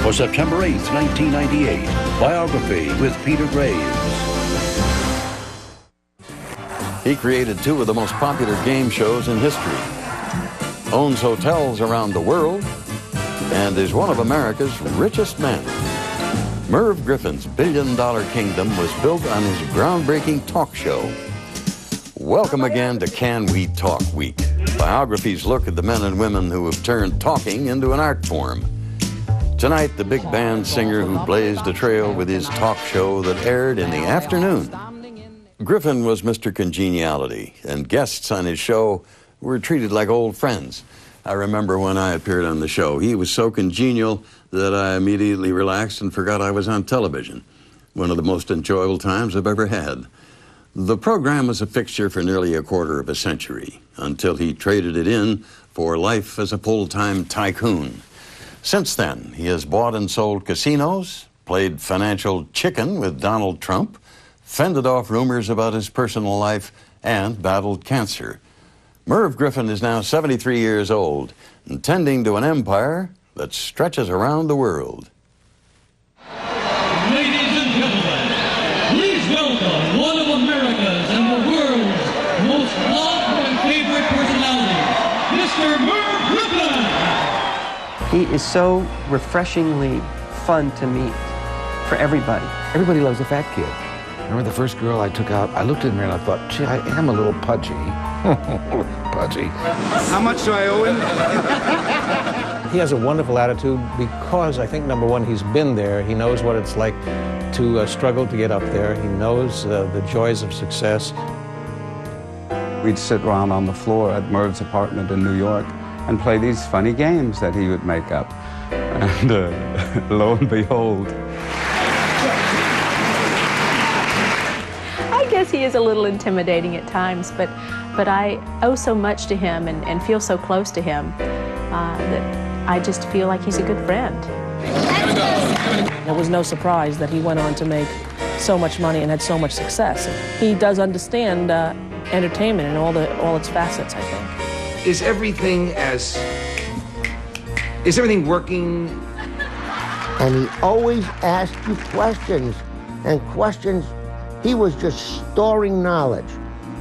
for September 8th, 1998. Biography with Peter Graves. He created two of the most popular game shows in history, owns hotels around the world, and is one of America's richest men. Merv Griffin's billion-dollar kingdom was built on his groundbreaking talk show. Welcome again to Can We Talk Week. Biographies look at the men and women who have turned talking into an art form. Tonight, the big band singer who blazed a trail with his talk show that aired in the afternoon. Griffin was Mr. Congeniality, and guests on his show were treated like old friends. I remember when I appeared on the show, he was so congenial that I immediately relaxed and forgot I was on television. One of the most enjoyable times I've ever had. The program was a fixture for nearly a quarter of a century, until he traded it in for life as a full-time tycoon. Since then, he has bought and sold casinos, played financial chicken with Donald Trump, fended off rumors about his personal life, and battled cancer. Merv Griffin is now 73 years old and tending to an empire that stretches around the world. Ladies and gentlemen, please welcome one of America's and the world's most loved and favorite personalities, Mr. Merv Griffin! He is so refreshingly fun to meet for everybody. Everybody loves a fat kid. Remember the first girl I took out, I looked at her and I thought, gee, I am a little pudgy. Pudgy. How much do I owe him? He has a wonderful attitude because I think, number one, he's been there. He knows what it's like to struggle to get up there. He knows the joys of success. We'd sit around on the floor at Merv's apartment in New York and play these funny games that he would make up. And lo and behold, I guess he is a little intimidating at times, but I owe so much to him and feel so close to him that I just feel like he's a good friend. It was no surprise that he went on to make so much money and had so much success. He does understand entertainment in all its facets, I think. Is everything working? And he always asked you questions, and questions. He was just storing knowledge.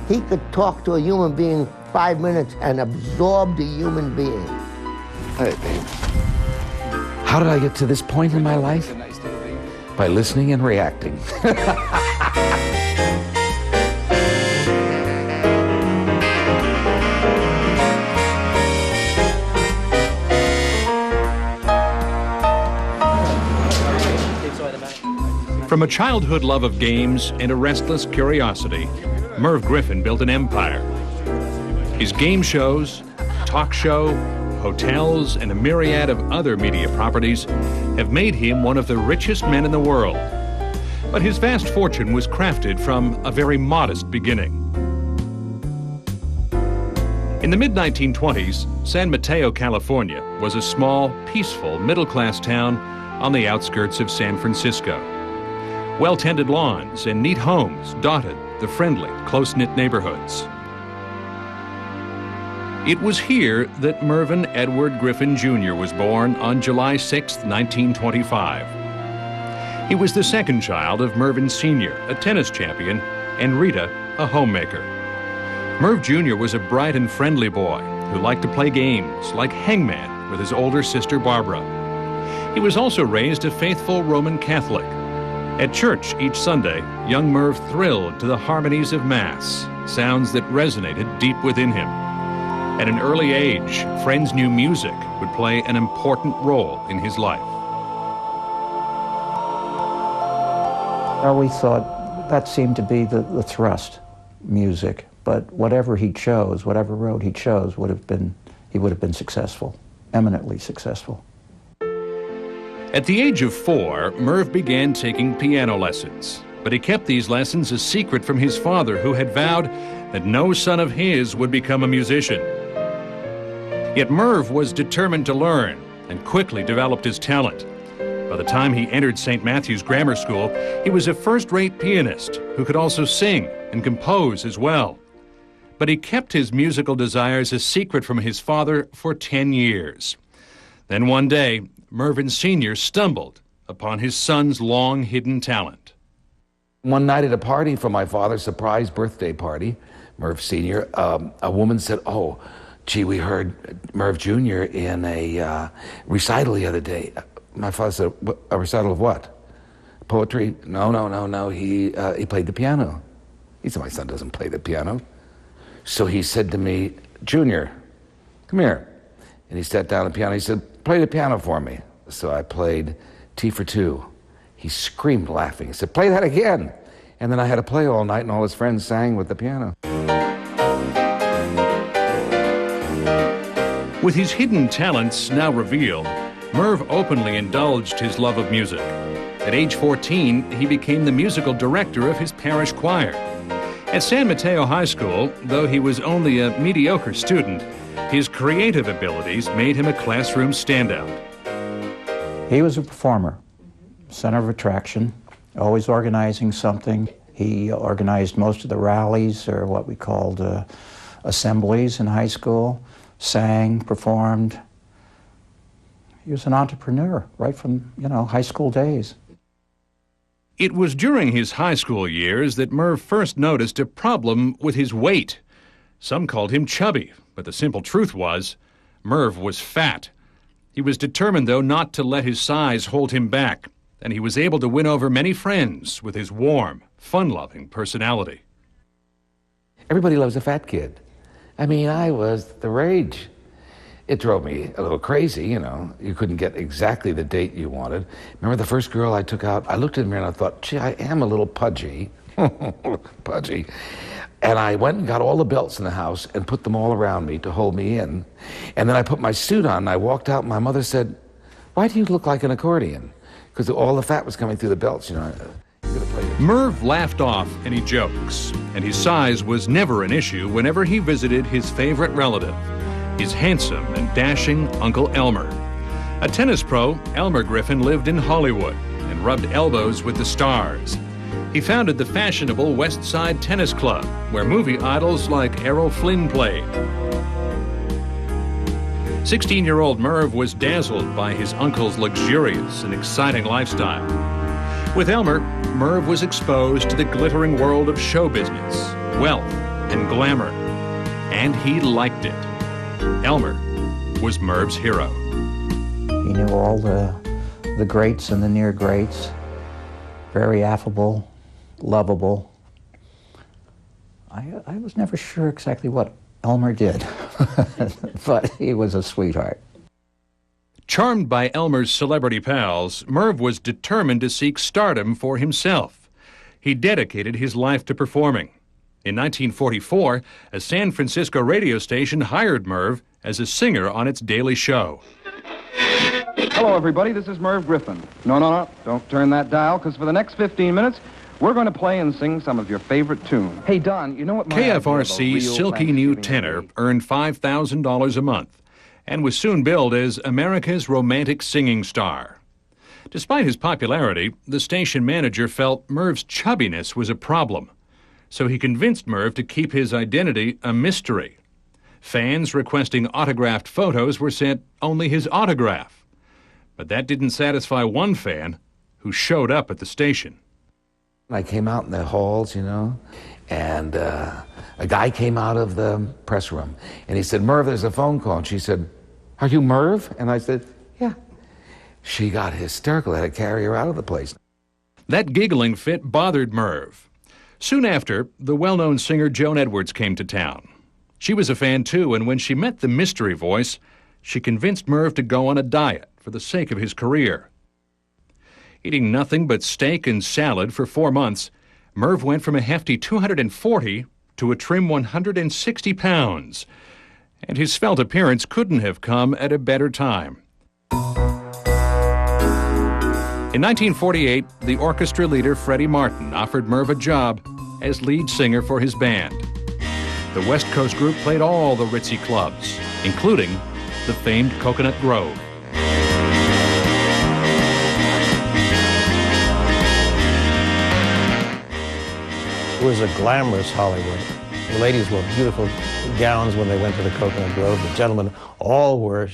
He could talk to a human being 5 minutes and absorb the human being. Hey, babe. How did I get to this point in my life? By listening and reacting. From a childhood love of games and a restless curiosity, Merv Griffin built an empire. His game shows, talk show, hotels, and a myriad of other media properties have made him one of the richest men in the world. But his vast fortune was crafted from a very modest beginning. In the mid-1920s, San Mateo, California was a small, peaceful, middle-class town on the outskirts of San Francisco. Well-tended lawns and neat homes dotted the friendly, close-knit neighborhoods. It was here that Mervyn Edward Griffin Jr. was born on July 6, 1925. He was the second child of Mervyn Sr., a tennis champion, and Rita, a homemaker. Merv Jr. was a bright and friendly boy who liked to play games like hangman with his older sister Barbara. He was also raised a faithful Roman Catholic. At church each Sunday, young Merv thrilled to the harmonies of Mass, sounds that resonated deep within him. At an early age, friends knew music would play an important role in his life. I always thought that seemed to be the thrust, music. But whatever he chose, whatever road he chose, he would have been successful, eminently successful. At the age of 4, Merv began taking piano lessons, but he kept these lessons a secret from his father, who had vowed that no son of his would become a musician. Yet Merv was determined to learn and quickly developed his talent. By the time he entered St. Matthew's Grammar School, he was a first-rate pianist who could also sing and compose as well. But he kept his musical desires a secret from his father for 10 years. Then one day, Mervyn Sr. stumbled upon his son's long-hidden talent. One night at a party for my father's surprise birthday party, Merv Sr., a woman said, "Oh, gee, we heard Merv Jr. in a recital the other day." My father said, "A recital of what? Poetry?" No. He played the piano. He said, "My son doesn't play the piano." So he said to me, "Junior, come here." And he sat down at the piano. He said, "Play the piano for me." So I played T for Two. He screamed laughing. He said, "Play that again." And then I had to play all night, and all his friends sang with the piano. With his hidden talents now revealed, Merv openly indulged his love of music. At age 14, he became the musical director of his parish choir. At San Mateo High School, though he was only a mediocre student, his creative abilities made him a classroom standout. He was a performer, center of attraction, always organizing something. He organized most of the rallies, or what we called assemblies in high school, sang, performed. He was an entrepreneur right from, high school days. It was during his high school years that Merv first noticed a problem with his weight. Some called him chubby, but the simple truth was, Merv was fat. He was determined, though, not to let his size hold him back, and he was able to win over many friends with his warm, fun-loving personality. Everybody loves a fat kid. I mean, I was the rage. It drove me a little crazy, You couldn't get exactly the date you wanted. Remember the first girl I took out? I looked in the mirror and I thought, gee, I am a little pudgy. Pudgy. And I went and got all the belts in the house and put them all around me to hold me in. And then I put my suit on and I walked out and my mother said, "Why do you look like an accordion?" Because all the fat was coming through the belts, Merv laughed off any jokes, and his size was never an issue whenever he visited his favorite relative, his handsome and dashing Uncle Elmer. A tennis pro, Elmer Griffin lived in Hollywood and rubbed elbows with the stars. He founded the fashionable West Side Tennis Club, where movie idols like Errol Flynn played. 16-year-old Merv was dazzled by his uncle's luxurious and exciting lifestyle. With Elmer, Merv was exposed to the glittering world of show business, wealth, and glamour, and he liked it. Elmer was Merv's hero. He knew all the greats and the near greats. Very affable, lovable. I was never sure exactly what Elmer did, but he was a sweetheart. Charmed by Elmer's celebrity pals, Merv was determined to seek stardom for himself. He dedicated his life to performing. In 1944, a San Francisco radio station hired Merv as a singer on its daily show. Hello, everybody. This is Merv Griffin. No. Don't turn that dial, because for the next 15 minutes, we're going to play and sing some of your favorite tunes. Hey, Don, you know what my KFRC's silky new tenor earned $5,000 a month and was soon billed as America's romantic singing star. Despite his popularity, the station manager felt Merv's chubbiness was a problem, so he convinced Merv to keep his identity a mystery. Fans requesting autographed photos were sent only his autograph. But that didn't satisfy one fan who showed up at the station. I came out in the halls, and a guy came out of the press room, and he said, "Merv, there's a phone call." And she said, "Are you Merv?" And I said, "Yeah." She got hysterical. I had to carry her out of the place. That giggling fit bothered Merv. Soon after, the well-known singer Joan Edwards came to town. She was a fan too, and when she met the mystery voice, she convinced Merv to go on a diet for the sake of his career. Eating nothing but steak and salad for 4 months, Merv went from a hefty 240 to a trim 160 pounds, and his svelte appearance couldn't have come at a better time. In 1948, the orchestra leader Freddie Martin offered Merv a job as lead singer for his band. The West Coast group played all the ritzy clubs, including the famed Coconut Grove. It was a glamorous Hollywood. The ladies wore beautiful gowns when they went to the Coconut Grove. The gentlemen all wore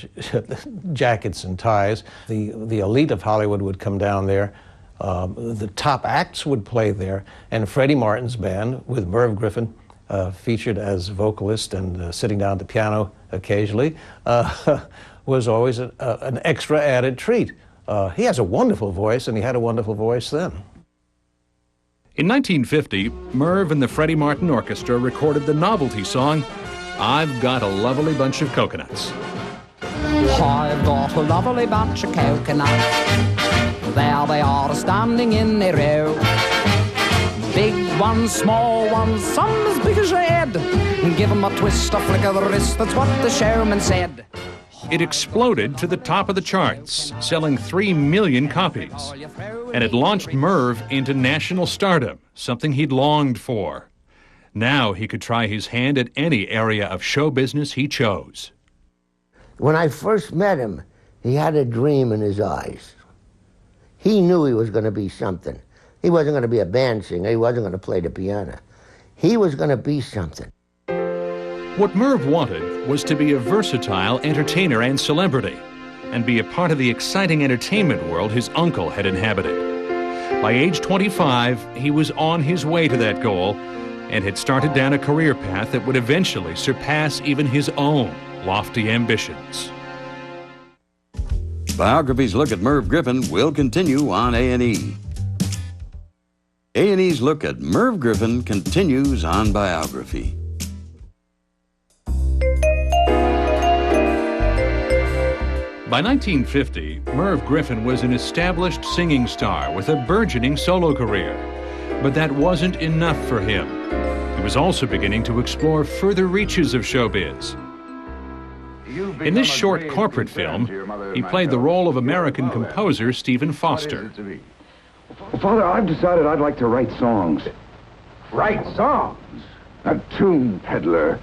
jackets and ties. The elite of Hollywood would come down there. The top acts would play there. And Freddie Martin's band, with Merv Griffin featured as vocalist and sitting down at the piano occasionally, was always an extra added treat. He has a wonderful voice, and he had a wonderful voice then. In 1950, Merv and the Freddie Martin Orchestra recorded the novelty song, I've Got a Lovely Bunch of Coconuts. I've got a lovely bunch of coconuts. There they are standing in a row. Big ones, small ones, some as big as your head. Give 'em a twist, a flick of the wrist, that's what the showman said. It exploded to the top of the charts, selling 3 million copies. And it launched Merv into national stardom, something he'd longed for. Now he could try his hand at any area of show business he chose. When I first met him, he had a dream in his eyes. He knew he was going to be something. He wasn't going to be a band singer. He wasn't going to play the piano. He was going to be something. What Merv wanted was to be a versatile entertainer and celebrity, and be a part of the exciting entertainment world his uncle had inhabited. By age 25, he was on his way to that goal, and had started down a career path that would eventually surpass even his own lofty ambitions. Biography's look at Merv Griffin will continue on A&E. A&E's look at Merv Griffin continues on Biography. By 1950, Merv Griffin was an established singing star with a burgeoning solo career. But that wasn't enough for him. He was also beginning to explore further reaches of showbiz. In this short corporate film, he played the role of American composer Stephen Foster. Well, Father, I've decided I'd like to write songs. Write songs? A tune peddler.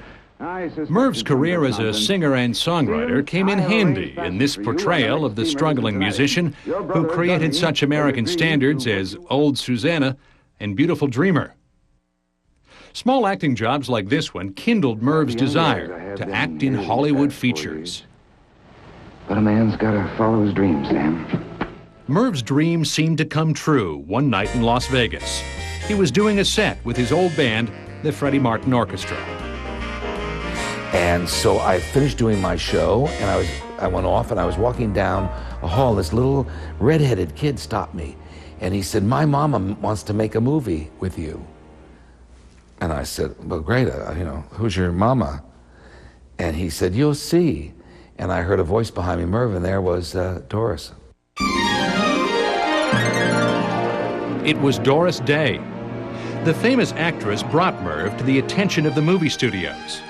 Merv's career as a singer and songwriter came in handy in this portrayal of the struggling musician who created such American standards as Old Susanna and Beautiful Dreamer. Small acting jobs like this one kindled Merv's desire to act in Hollywood features. But a man's got to follow his dreams, Sam. Merv's dream seemed to come true one night in Las Vegas. He was doing a set with his old band, the Freddie Martin Orchestra. And so I finished doing my show, and I went off, and I was walking down a hall. This little redheaded kid stopped me, and he said, "My mama wants to make a movie with you." And I said, "Well, great, who's your mama?" And he said, "You'll see." And I heard a voice behind me, Merv, and there was Doris. It was Doris Day. The famous actress brought Merv to the attention of the movie studios.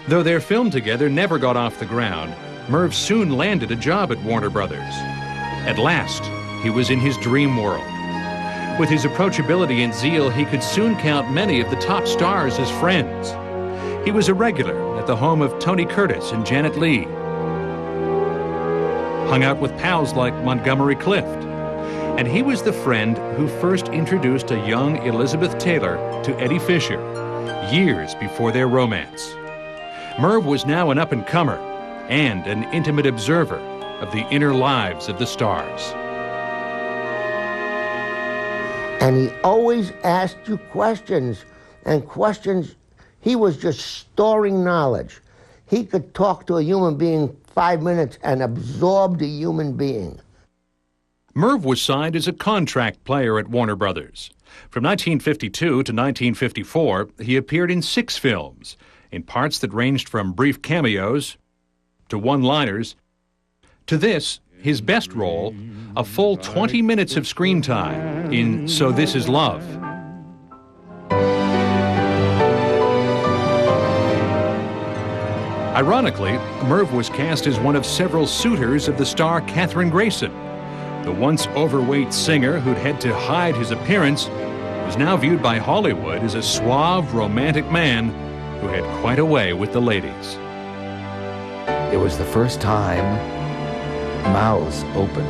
Though their film together never got off the ground, Merv soon landed a job at Warner Brothers. At last, he was in his dream world. With his approachability and zeal, he could soon count many of the top stars as friends. He was a regular at the home of Tony Curtis and Janet Leigh. Hung out with pals like Montgomery Clift. And he was the friend who first introduced a young Elizabeth Taylor to Eddie Fisher, years before their romance. Merv was now an up-and-comer and an intimate observer of the inner lives of the stars. And he always asked you questions, and questions, he was just storing knowledge. He could talk to a human being 5 minutes and absorb the human being. Merv was signed as a contract player at Warner Brothers. From 1952 to 1954, he appeared in 6 films, in parts that ranged from brief cameos to one-liners to this, his best role, a full 20 minutes of screen time in So This Is Love. Ironically, Merv was cast as one of several suitors of the star Katherine Grayson. The once overweight singer who'd had to hide his appearance was now viewed by Hollywood as a suave, romantic man who had quite a way with the ladies. It was the first time mouths opened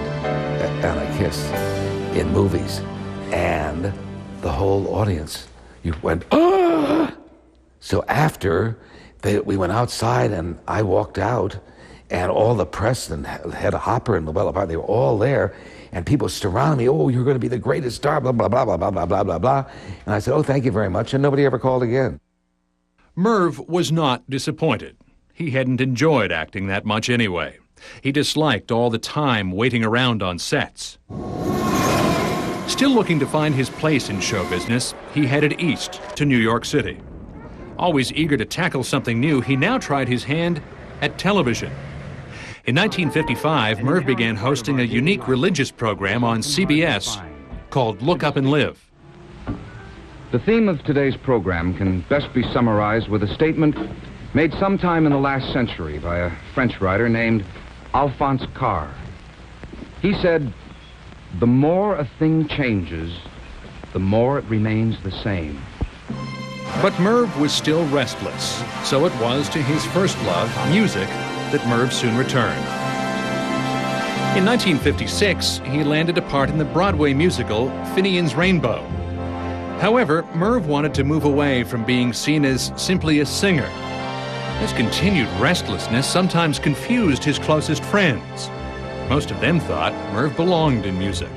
on a kiss in movies, and the whole audience, you went, "Ah!" So after we went outside and I walked out, and all the press and Hedda Hopper and Luella Parr, they were all there, and people surrounded me. Oh, you're going to be the greatest star, blah, blah, blah, blah, blah, blah, blah, blah, blah. And I said, oh, thank you very much, and nobody ever called again. Merv was not disappointed. He hadn't enjoyed acting that much anyway. He disliked all the time waiting around on sets. Still looking to find his place in show business, he headed east to New York City. Always eager to tackle something new, he now tried his hand at television. In 1955, Merv began hosting a unique religious program on CBS called Look Up and Live. The theme of today's program can best be summarized with a statement made sometime in the last century by a French writer named Alphonse Karr. He said, "The more a thing changes, the more it remains the same." But Merv was still restless, so it was to his first love, music, that Merv soon returned. In 1956, he landed a part in the Broadway musical Finian's Rainbow. However, Merv wanted to move away from being seen as simply a singer. This continued restlessness sometimes confused his closest friends. Most of them thought Merv belonged in music.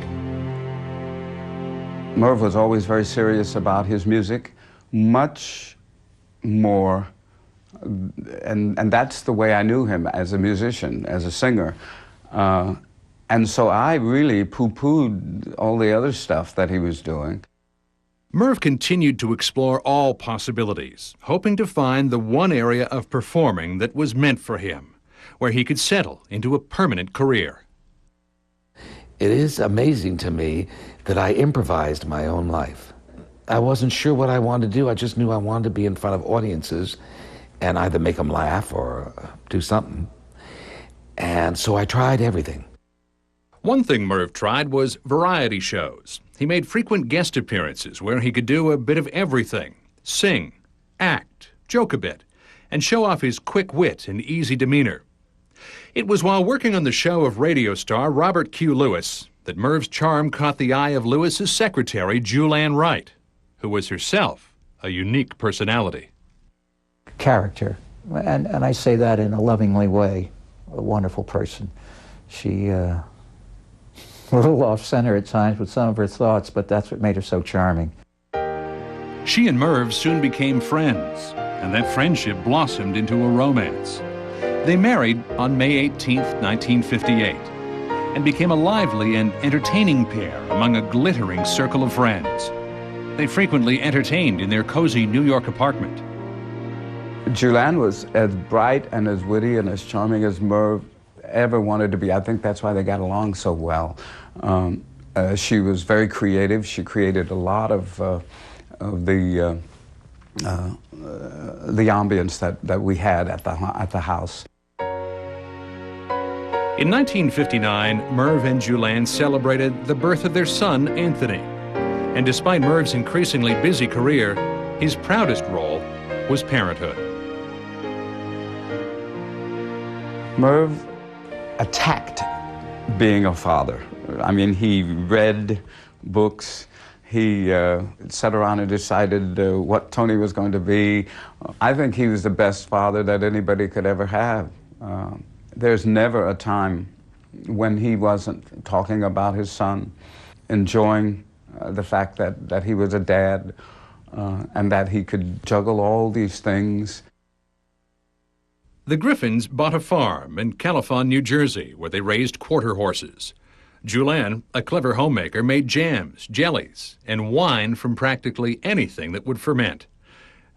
Merv was always very serious about his music, much more, and that's the way I knew him as a musician, as a singer. And so I really poo-pooed all the other stuff that he was doing. Merv continued to explore all possibilities, hoping to find the one area of performing that was meant for him, where he could settle into a permanent career. It is amazing to me that I improvised my own life. I wasn't sure what I wanted to do. I just knew I wanted to be in front of audiences and either make them laugh or do something. And so I tried everything. One thing Merv tried was variety shows. He made frequent guest appearances where he could do a bit of everything: sing, act, joke a bit, and show off his quick wit and easy demeanor. It was while working on the show of radio star Robert Q. Lewis that Merv's charm caught the eye of Lewis's secretary, Julan Wright, who was herself a unique personality. Character, and I say that in a lovingly way, a wonderful person. She, a little off-center at times with some of her thoughts, but that's what made her so charming. She and Merv soon became friends, and that friendship blossomed into a romance. They married on May 18, 1958, and became a lively and entertaining pair among a glittering circle of friends. They frequently entertained in their cozy New York apartment. Julan was as bright and as witty and as charming as Merv ever wanted to be. I think that's why they got along so well. She was very creative. She created a lot of the ambience that we had at the house. In 1959, Merv and Julan celebrated the birth of their son, Anthony. And despite Merv's increasingly busy career, his proudest role was parenthood. Merv attacked being a father. I mean, he read books. He sat around and decided what Tony was going to be. I think he was the best father that anybody could ever have. There's never a time when he wasn't talking about his son, enjoying the fact that he was a dad and that he could juggle all these things. The Griffins bought a farm in Califon, New Jersey, where they raised quarter horses. Julan, a clever homemaker, made jams, jellies, and wine from practically anything that would ferment.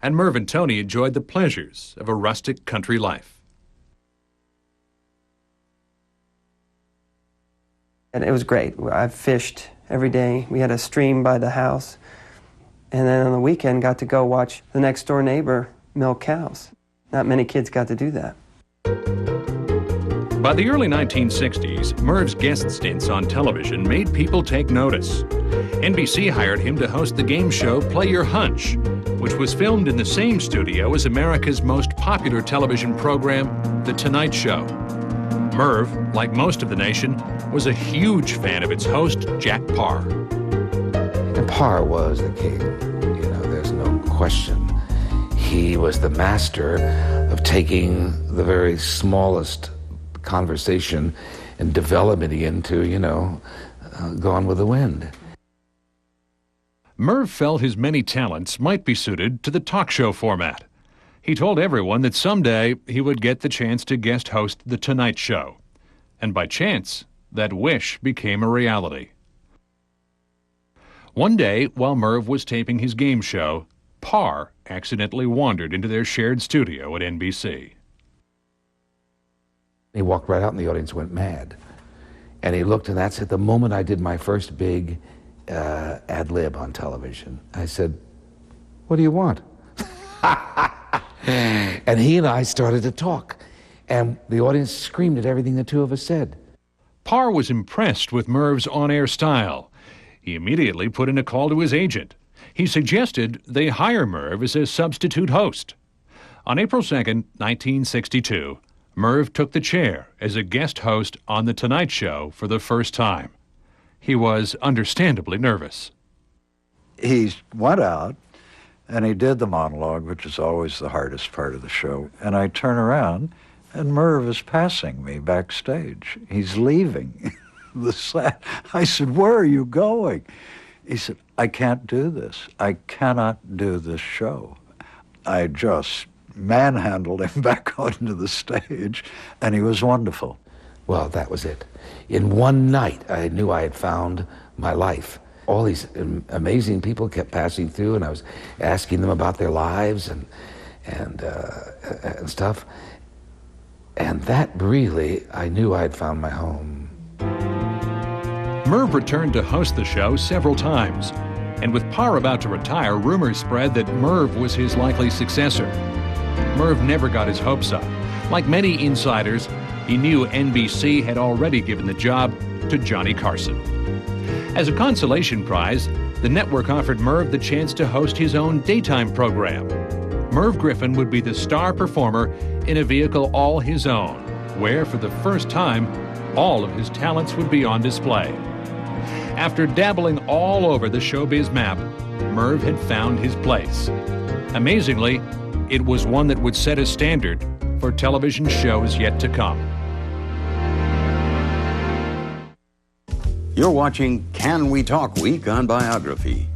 And Merv and Tony enjoyed the pleasures of a rustic country life. And it was great. I fished every day. We had a stream by the house. And then on the weekend, got to go watch the next door neighbor milk cows. Not many kids got to do that. By the early 1960s, Merv's guest stints on television made people take notice. NBC hired him to host the game show Play Your Hunch, which was filmed in the same studio as America's most popular television program, The Tonight Show. Merv, like most of the nation, was a huge fan of its host, Jack Paar. And Paar was the king, you know, there's no question. He was the master of taking the very smallest conversation and developing it into, Gone with the Wind. Merv felt his many talents might be suited to the talk show format. He told everyone that someday he would get the chance to guest host The Tonight Show. And by chance, that wish became a reality. One day, while Merv was taping his game show, Parr accidentally wandered into their shared studio at NBC. He walked right out and the audience went mad. And he looked, and that's at the moment I did my first big ad lib on television. I said, "What do you want?" And he and I started to talk. And the audience screamed at everything the two of us said. Parr was impressed with Merv's on-air style. He immediately put in a call to his agent. He suggested they hire Merv as a substitute host. On April 2nd, 1962, Merv took the chair as a guest host on The Tonight Show for the first time. He was understandably nervous. He went out and he did the monologue, which is always the hardest part of the show. And I turn around and Merv is passing me backstage. He's leaving the set. I said, "Where are you going?" He said, "I can't do this. I cannot do this show." I just manhandled him back onto the stage, and he was wonderful. Well, that was it. In one night, I knew I had found my life. All these amazing people kept passing through, and I was asking them about their lives and stuff. And that really, I knew I had found my home. Merv returned to host the show several times. And with Parr about to retire, rumors spread that Merv was his likely successor. Merv never got his hopes up. Like many insiders, he knew NBC had already given the job to Johnny Carson. As a consolation prize, the network offered Merv the chance to host his own daytime program. Merv Griffin would be the star performer in a vehicle all his own, where for the first time, all of his talents would be on display. After dabbling all over the showbiz map, Merv had found his place. Amazingly, it was one that would set a standard for television shows yet to come. You're watching Can We Talk Week on Biography.